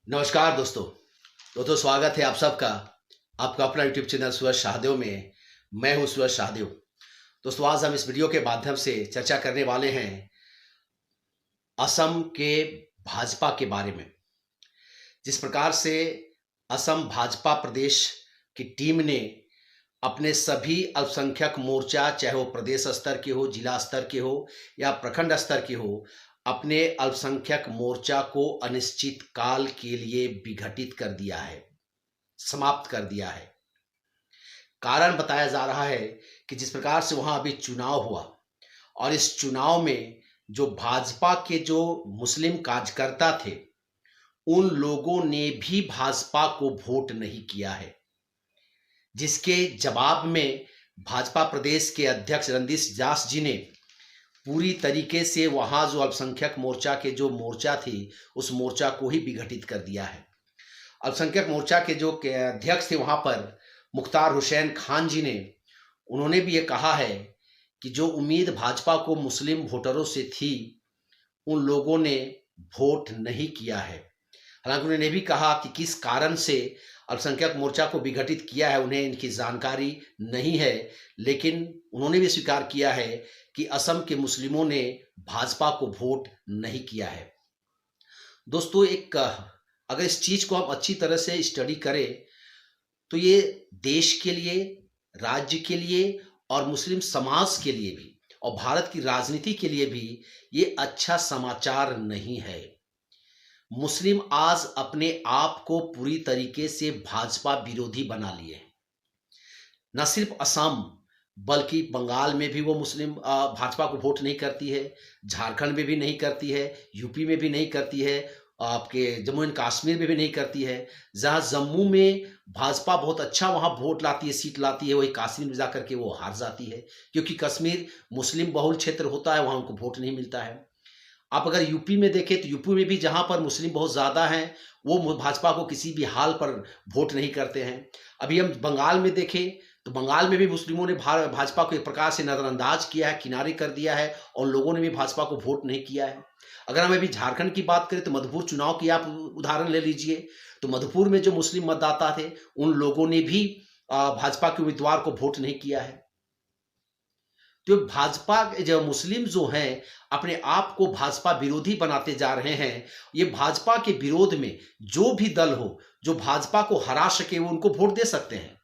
नमस्कार दोस्तों स्वागत है आप सबका आपका अपना यूट्यूब चैनल सूरज शाहदेव में। मैं हूं सूरज शाहदेव। दोस्तों आज हम इस वीडियो के माध्यम से चर्चा करने वाले हैं असम के भाजपा के बारे में। जिस प्रकार से असम भाजपा प्रदेश की टीम ने अपने सभी अल्पसंख्यक मोर्चा, चाहे वो प्रदेश स्तर के हो, जिला स्तर के हो या प्रखंड स्तर के हो, अपने अल्पसंख्यक मोर्चा को अनिश्चित काल के लिए विघटित कर दिया है, समाप्त कर दिया है। कारण बताया जा रहा है कि जिस प्रकार से वहां अभी चुनाव हुआ और इस चुनाव में जो भाजपा के जो मुस्लिम कार्यकर्ता थे, उन लोगों ने भी भाजपा को वोट नहीं किया है, जिसके जवाब में भाजपा प्रदेश के अध्यक्ष रणदीप दास जी ने पूरी तरीके से वहां जो अल्पसंख्यक मोर्चा के जो मोर्चा थी, उस मोर्चा को ही विघटित कर दिया है। अल्पसंख्यक मोर्चा के जो अध्यक्ष थे वहां पर मुख्तार हुसैन खान जी ने, उन्होंने भी ये कहा है कि जो उम्मीद भाजपा को मुस्लिम वोटरों से थी, उन लोगों ने वोट नहीं किया है। हालांकि उन्होंने भी कहा कि किस कारण से अल्पसंख्यक मोर्चा को विघटित किया है, उन्हें इनकी जानकारी नहीं है, लेकिन उन्होंने भी स्वीकार किया है कि असम के मुस्लिमों ने भाजपा को वोट नहीं किया है। दोस्तों अगर इस चीज को हम अच्छी तरह से स्टडी करें तो ये देश के लिए, राज्य के लिए और मुस्लिम समाज के लिए भी और भारत की राजनीति के लिए भी ये अच्छा समाचार नहीं है। मुस्लिम आज अपने आप को पूरी तरीके से भाजपा विरोधी बना लिए हैं। न सिर्फ असम बल्कि बंगाल में भी वो मुस्लिम भाजपा को वोट नहीं करती है, झारखंड में भी नहीं करती है, यूपी में भी नहीं करती है, आपके जम्मू एंड कश्मीर में भी नहीं करती है। जहां जम्मू में भाजपा बहुत अच्छा वहां वोट लाती है, सीट लाती है, वही कश्मीर में जाकर के वो हार जाती है, क्योंकि कश्मीर मुस्लिम बहुल क्षेत्र होता है, वहां उनको वोट नहीं मिलता है। आप अगर यूपी में देखें तो यूपी में भी जहां पर मुस्लिम बहुत ज़्यादा हैं, वो भाजपा को किसी भी हाल पर वोट नहीं करते हैं। अभी हम बंगाल में देखें तो बंगाल में भी मुस्लिमों ने भाजपा को एक प्रकार से नज़रअंदाज किया है, किनारे कर दिया है और लोगों ने भी भाजपा को वोट नहीं किया है। अगर हम अभी झारखंड की बात करें तो मधुपुर चुनाव की आप उदाहरण ले लीजिए, तो मधुपुर में जो मुस्लिम मतदाता थे, उन लोगों ने भी भाजपा के उम्मीदवार को वोट नहीं किया है। तो भाजपा जो मुस्लिम जो हैं अपने आप को भाजपा विरोधी बनाते जा रहे हैं। ये भाजपा के विरोध में जो भी दल हो जो भाजपा को हरा सके, वो उनको वोट दे सकते हैं।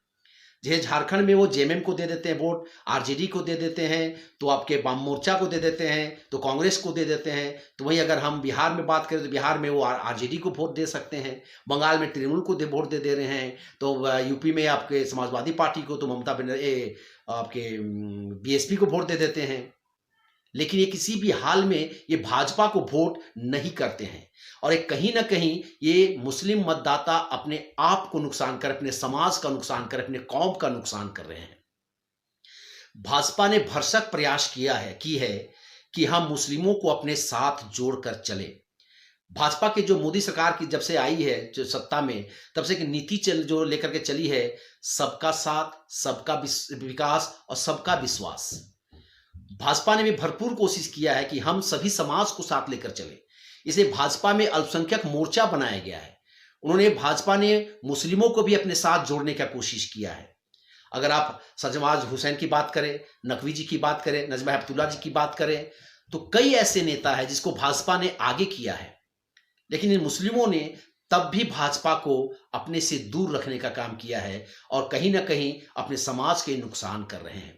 जैसे झारखंड में वो जेएमएम को दे देते हैं वोट, आरजेडी को दे देते हैं, तो आपके वाम मोर्चा को दे देते हैं, तो कांग्रेस को दे देते हैं। तो वहीं अगर हम बिहार में बात करें तो बिहार में वो आरजेडी को वोट दे सकते हैं, बंगाल में तृणमूल को वोट दे रहे हैं, तो यूपी में आपके समाजवादी पार्टी को, तो ममता बनर्जी आपके बीएसपी को वोट दे देते हैं। लेकिन ये किसी भी हाल में ये भाजपा को वोट नहीं करते हैं और एक कहीं ना कहीं ये मुस्लिम मतदाता अपने आप को नुकसान कर, अपने समाज का नुकसान कर, अपने कौम का नुकसान कर रहे हैं। भाजपा ने भरसक प्रयास की है कि हम मुस्लिमों को अपने साथ जोड़कर चले। भाजपा की जो मोदी सरकार की जब से आई है जो सत्ता में, तब से नीति जो लेकर के चली है, सबका साथ, सबका विकास और सबका विश्वास। भाजपा ने भी भरपूर कोशिश किया है कि हम सभी समाज को साथ लेकर चले। इसे भाजपा में अल्पसंख्यक मोर्चा बनाया गया है। उन्होंने भाजपा ने मुस्लिमों को भी अपने साथ जोड़ने का कोशिश किया है। अगर आप सरजमाज हुसैन की बात करें, नकवी जी की बात करें, नजमा हेपतुल्ला जी की बात करें, तो कई ऐसे नेता हैं जिसको भाजपा ने आगे किया है। लेकिन इन मुस्लिमों ने तब भी भाजपा को अपने से दूर रखने का काम किया है और कहीं ना कहीं अपने समाज के नुकसान कर रहे हैं।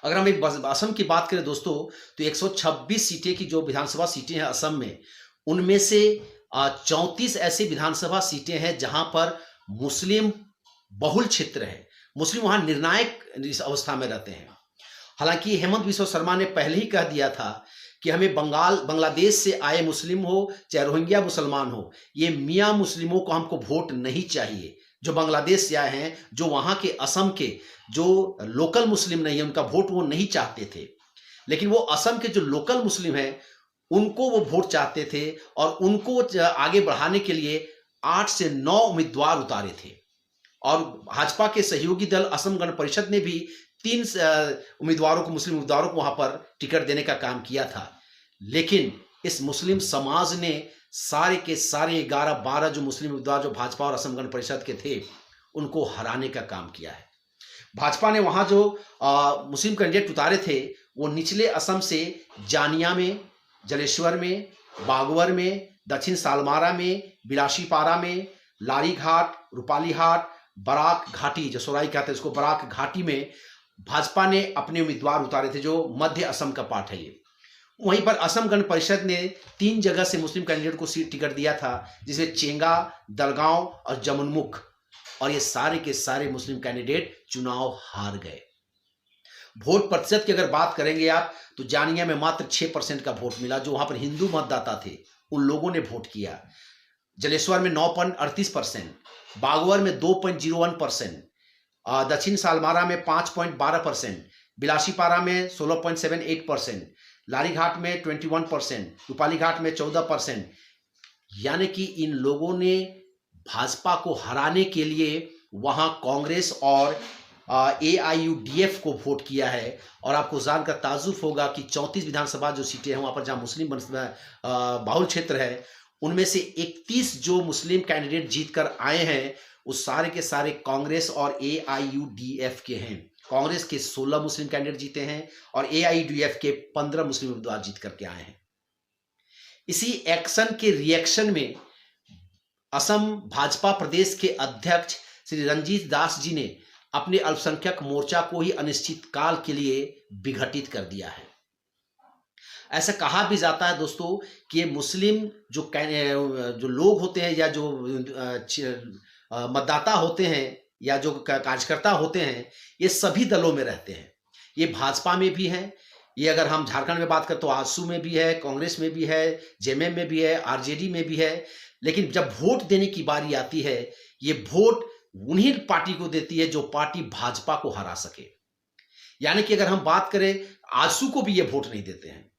अगर हम एक असम की बात करें दोस्तों, तो 126 सीटें की जो विधानसभा सीटें हैं असम में, उनमें से 34 ऐसी विधानसभा सीटें हैं जहां पर मुस्लिम बहुल क्षेत्र है, मुस्लिम वहां निर्णायक अवस्था में रहते हैं। हालांकि हेमंत बिस्वा शर्मा ने पहले ही कह दिया था कि हमें बांग्लादेश से आए मुस्लिम हो चाहे रोहिंग्या मुसलमान हो, ये मियाँ मुस्लिमों को हमको वोट नहीं चाहिए। जो बांग्लादेश से आए हैं, जो वहां के असम के जो लोकल मुस्लिम नहीं है, उनका वोट वो नहीं चाहते थे। लेकिन वो असम के जो लोकल मुस्लिम हैं, उनको वो वोट चाहते थे और उनको आगे बढ़ाने के लिए 8 से 9 उम्मीदवार उतारे थे। और भाजपा के सहयोगी दल असम गण परिषद ने भी 3 उम्मीदवारों को, मुस्लिम उम्मीदवारों को वहां पर टिकट देने का काम किया था। लेकिन इस मुस्लिम समाज ने सारे के सारे 11-12 जो मुस्लिम उम्मीदवार जो भाजपा और असम गण परिषद के थे, उनको हराने का काम किया है। भाजपा ने वहां जो मुस्लिम कैंडिडेट उतारे थे, वो निचले असम से जानिया में, जलेश्वर में, बागवर में, दक्षिण सालमारा में, बिलासीपारा में, लारीघाट, रूपालीहाट, बराक घाटी, जो सोराई कहते हैं उसको, बराक घाटी में भाजपा ने अपने उम्मीदवार उतारे थे, जो मध्य असम का पार्ट है ये। वहीं पर असम गण परिषद ने 3 जगह से मुस्लिम कैंडिडेट को सीट टिकट दिया था, जिसमें चेंगा, दलगांव और जमुनमुख, और ये सारे के सारे मुस्लिम कैंडिडेट चुनाव हार गए। वोट प्रतिशत की अगर बात करेंगे आप, तो जानिया में मात्र 6% का वोट मिला, जो वहां पर हिंदू मतदाता थे उन लोगों ने वोट किया। जलेश्वर में 9.38%, बागवर में 2.01%, दक्षिण सालमारा में 5.12%, बिलासीपारा में 16.78%, लारीघाट में 21%, रूपालीघाट में 14%। यानी कि इन लोगों ने भाजपा को हराने के लिए वहां कांग्रेस और AIUDF को वोट किया है। और आपको जानकर ताज्जुब होगा कि 34 विधानसभा जो सीटें हैं वहां पर, जहां मुस्लिम बाहुल क्षेत्र है, उनमें से 31 जो मुस्लिम कैंडिडेट जीतकर आए हैं, वो सारे के सारे कांग्रेस और AIUDF के हैं। कांग्रेस के 16 मुस्लिम कैंडिडेट जीते हैं और AIUDF के 15 मुस्लिम उम्मीदवार जीत करके आए हैं। इसी एक्शन के रिएक्शन में असम भाजपा प्रदेश के अध्यक्ष श्री रंजीत दास जी ने अपने अल्पसंख्यक मोर्चा को ही अनिश्चित काल के लिए विघटित कर दिया है। ऐसा कहा भी जाता है दोस्तों कि ये मुस्लिम जो लोग होते हैं, या जो मतदाता होते हैं, या जो कार्यकर्ता होते हैं, ये सभी दलों में रहते हैं। ये भाजपा में भी हैं, ये अगर हम झारखंड में बात करें तो आजसू में भी है, कांग्रेस में भी है, JMM में भी है, RJD में भी है। लेकिन जब वोट देने की बारी आती है, ये वोट उन्हीं पार्टी को देती है जो पार्टी भाजपा को हरा सके। यानी कि अगर हम बात करें, आजसू को भी ये वोट नहीं देते हैं।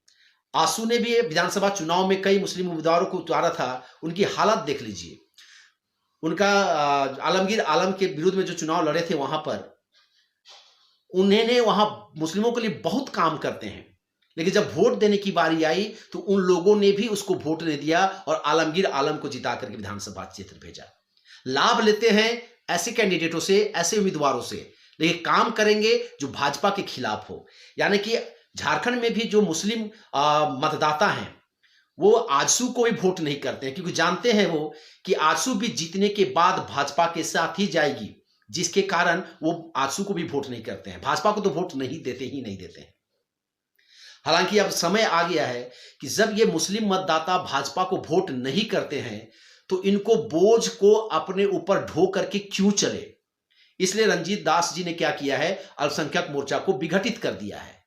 आजसू ने भी विधानसभा चुनाव में कई मुस्लिम उम्मीदवारों को उतारा था, उनकी हालत देख लीजिए। उनका आलमगीर आलम के विरुद्ध में जो चुनाव लड़े थे, वहां पर उन्होंने वहां मुस्लिमों के लिए बहुत काम करते हैं, लेकिन जब वोट देने की बारी आई तो उन लोगों ने भी उसको वोट नहीं दिया और आलमगीर आलम को जिता करके विधानसभा क्षेत्र भेजा। लाभ लेते हैं ऐसे कैंडिडेटों से, ऐसे उम्मीदवारों से, लेकिन काम करेंगे जो भाजपा के खिलाफ हो। यानी कि झारखंड में भी जो मुस्लिम मतदाता हैं, वो आजसू को भी वोट नहीं करते हैं, क्योंकि जानते हैं वो कि आजसू भी जीतने के बाद भाजपा के साथ ही जाएगी, जिसके कारण वो आजसू को भी वोट नहीं करते हैं। भाजपा को तो वोट नहीं देते हैं। हालांकि अब समय आ गया है कि जब ये मुस्लिम मतदाता भाजपा को वोट नहीं करते हैं, तो इनको बोझ को अपने ऊपर ढो करके क्यों चले। इसलिए रंजीत दास जी ने क्या किया है, अल्पसंख्यक मोर्चा को विघटित कर दिया है।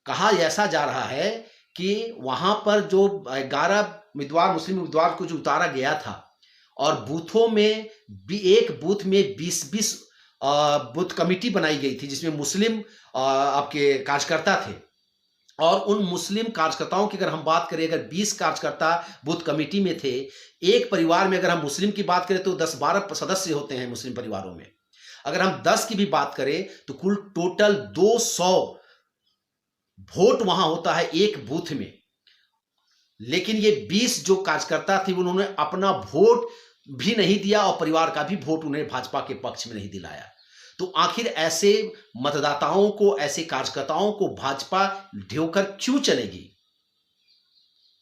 कहा ऐसा जा रहा है कि वहां पर जो 11 उम्मीदवार, मुस्लिम उम्मीदवार को जो उतारा गया था, और बूथों में भी एक बूथ में 20-20 बूथ कमेटी बनाई गई थी, जिसमें मुस्लिम आपके कार्यकर्ता थे। और उन मुस्लिम कार्यकर्ताओं की अगर हम बात करें, अगर 20 कार्यकर्ता बूथ कमेटी में थे, एक परिवार में अगर हम मुस्लिम की बात करें तो 10-12 सदस्य होते हैं मुस्लिम परिवारों में। अगर हम 10 की भी बात करें तो कुल टोटल 200 वोट वहां होता है एक बूथ में। लेकिन ये 20 जो कार्यकर्ता थे, उन्होंने अपना वोट भी नहीं दिया और परिवार का भी वोट उन्हें भाजपा के पक्ष में नहीं दिलाया। तो आखिर ऐसे मतदाताओं को, ऐसे कार्यकर्ताओं को भाजपा ढोकर क्यों चलेगी।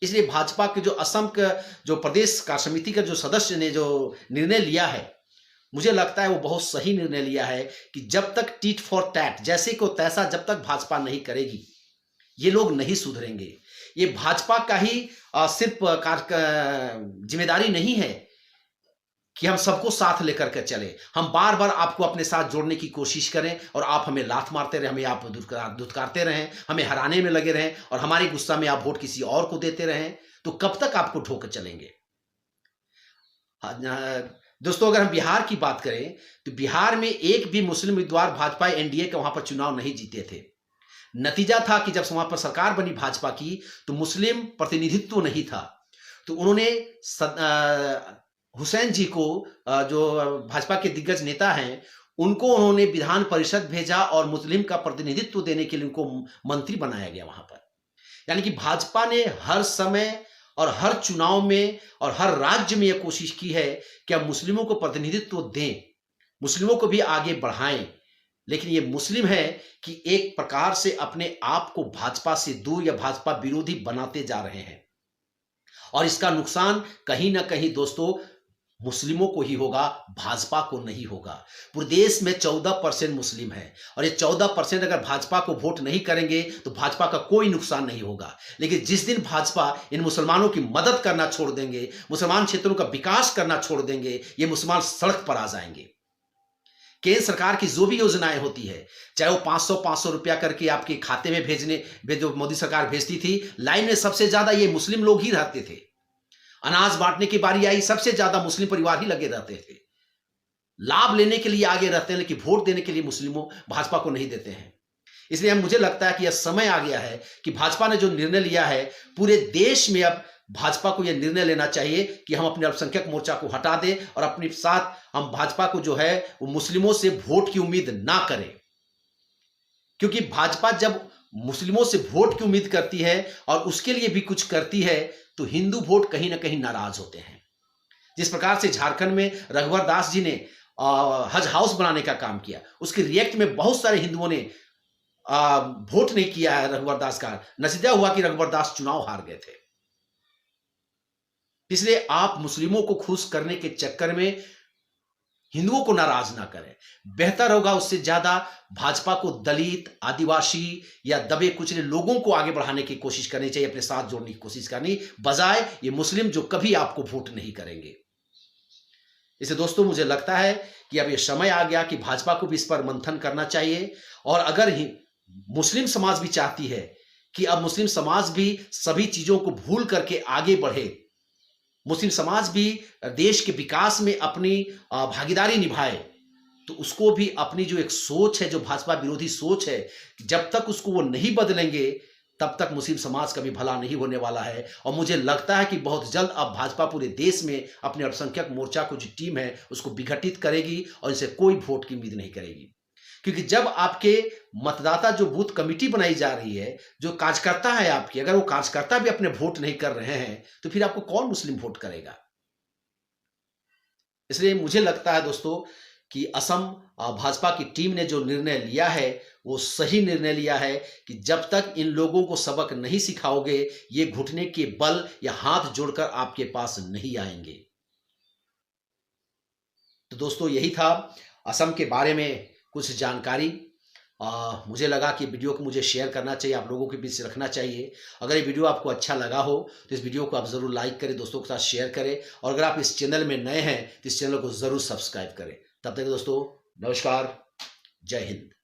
इसलिए भाजपा के जो असम का जो प्रदेश कार्य समिति का जो सदस्य ने जो निर्णय लिया है, मुझे लगता है वो बहुत सही निर्णय लिया है कि जब तक टीट फॉर टैट, जैसे को तैसा जब तक भाजपा नहीं करेगी, ये लोग नहीं सुधरेंगे। ये भाजपा का ही सिर्फ जिम्मेदारी नहीं है कि हम सबको साथ लेकर के चले। हम बार बार आपको अपने साथ जोड़ने की कोशिश करें और आप हमें लात मारते रहें, हमें आप धुतकारते रहें, हमें हराने में लगे रहें, और हमारे गुस्सा में आप वोट किसी और को देते रहें, तो कब तक आपको ठोकर चलेंगे। दोस्तों, अगर हम बिहार की बात करें तो बिहार में एक भी मुस्लिम उम्मीदवार भाजपा NDA के वहां पर चुनाव नहीं जीते थे। नतीजा था कि जब वहां पर सरकार बनी भाजपा की, तो मुस्लिम प्रतिनिधित्व नहीं था। तो उन्होंने हुसैन जी को, जो भाजपा के दिग्गज नेता हैं, उनको उन्होंने विधान परिषद भेजा और मुस्लिम का प्रतिनिधित्व देने के लिए उनको मंत्री बनाया गया वहां पर। यानी कि भाजपा ने हर समय और हर चुनाव में और हर राज्य में यह कोशिश की है कि हम मुस्लिमों को प्रतिनिधित्व दें, मुस्लिमों को भी आगे बढ़ाएं। लेकिन ये मुस्लिम है कि एक प्रकार से अपने आप को भाजपा से दूर या भाजपा विरोधी बनाते जा रहे हैं, और इसका नुकसान कहीं ना कहीं दोस्तों मुस्लिमों को ही होगा, भाजपा को नहीं होगा। पूरे देश में 14% मुस्लिम है, और ये 14% अगर भाजपा को वोट नहीं करेंगे तो भाजपा का कोई नुकसान नहीं होगा। लेकिन जिस दिन भाजपा इन मुसलमानों की मदद करना छोड़ देंगे, मुसलमान क्षेत्रों का विकास करना छोड़ देंगे, ये मुसलमान सड़क पर आ जाएंगे। केंद्र सरकार की जो भी योजनाएं होती है, चाहे वो 500 रुपया करके आपके खाते में जो मोदी सरकार भेजती थी, लाइन में सबसे ज्यादा ये मुस्लिम लोग ही रहते थे। अनाज बांटने की बारी आई, सबसे ज्यादा मुस्लिम परिवार ही लगे रहते थे। लाभ लेने के लिए आगे रहते हैं, लेकिन वोट देने के लिए मुस्लिमों भाजपा को नहीं देते हैं। इसलिए मुझे लगता है कि यह समय आ गया है कि भाजपा ने जो निर्णय लिया है, पूरे देश में अब भाजपा को यह निर्णय लेना चाहिए कि हम अपने अल्पसंख्यक मोर्चा को हटा दें और अपने साथ हम भाजपा को जो है वो मुस्लिमों से वोट की उम्मीद ना करें। क्योंकि भाजपा जब मुस्लिमों से वोट की उम्मीद करती है और उसके लिए भी कुछ करती है, तो हिंदू वोट कहीं ना कहीं नाराज होते हैं। जिस प्रकार से झारखंड में रघुवर दास जी ने हज हाउस बनाने का काम किया, उसके रिएक्ट में बहुत सारे हिंदुओं ने वोट नहीं किया है रघुवर दास का। नतीजा हुआ कि रघुवर दास चुनाव हार गए थे। इसलिए आप मुस्लिमों को खुश करने के चक्कर में हिंदुओं को नाराज ना करें। बेहतर होगा उससे ज्यादा भाजपा को दलित, आदिवासी या दबे कुचले लोगों को आगे बढ़ाने की कोशिश करनी चाहिए, अपने साथ जोड़ने की कोशिश करनी, बजाय ये मुस्लिम जो कभी आपको वोट नहीं करेंगे। इसलिए दोस्तों मुझे लगता है कि अब ये समय आ गया कि भाजपा को भी इस पर मंथन करना चाहिए। और अगर मुस्लिम समाज भी चाहती है कि अब मुस्लिम समाज भी सभी चीजों को भूल करके आगे बढ़े, मुस्लिम समाज भी देश के विकास में अपनी भागीदारी निभाए, तो उसको भी अपनी जो एक सोच है, जो भाजपा विरोधी सोच है, जब तक उसको वो नहीं बदलेंगे तब तक मुस्लिम समाज का भी भला नहीं होने वाला है। और मुझे लगता है कि बहुत जल्द अब भाजपा पूरे देश में अपने अल्पसंख्यक मोर्चा को जो टीम है उसको विघटित करेगी और इसे कोई वोट की उम्मीद नहीं करेगी। क्योंकि जब आपके मतदाता जो बूथ कमेटी बनाई जा रही है, जो कार्यकर्ता है आपके, अगर वो कार्यकर्ता भी अपने वोट नहीं कर रहे हैं तो फिर आपको कौन मुस्लिम वोट करेगा। इसलिए मुझे लगता है दोस्तों कि असम भाजपा की टीम ने जो निर्णय लिया है वो सही निर्णय लिया है कि जब तक इन लोगों को सबक नहीं सिखाओगे, ये घुटने के बल या हाथ जोड़कर आपके पास नहीं आएंगे। तो दोस्तों यही था असम के बारे में कुछ जानकारी। मुझे लगा कि वीडियो को मुझे शेयर करना चाहिए, आप लोगों के बीच रखना चाहिए। अगर ये वीडियो आपको अच्छा लगा हो तो इस वीडियो को आप ज़रूर लाइक करें, दोस्तों के साथ शेयर करें, और अगर आप इस चैनल में नए हैं तो इस चैनल को ज़रूर सब्सक्राइब करें। तब तक दोस्तों नमस्कार, जय हिंद।